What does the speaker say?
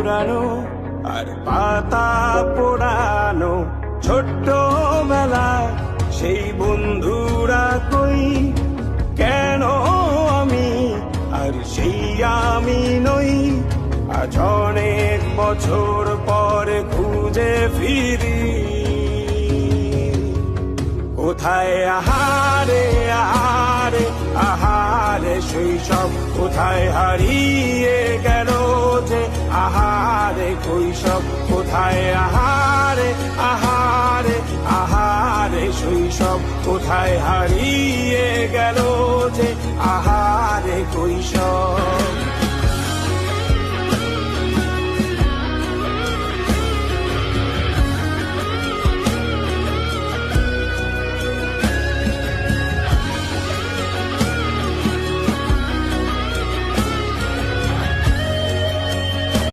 পুরানো আর পাতা পোড়ানো ছোট্ট বেলা সেই বন্ধুরা কই, কেন আমি আর সেই আমি নই। আজ অনেক বছর পরে খুঁজে ফিরি, কোথায় আহারে আহারে আহারে শৈশব, কোথায় হারিয়ে গেল যে আহারে কৈশব। কোথায় আহারে আহারে আহারে শৈশব, কোথায় হারিয়ে গেল যে আহারে কৈশব।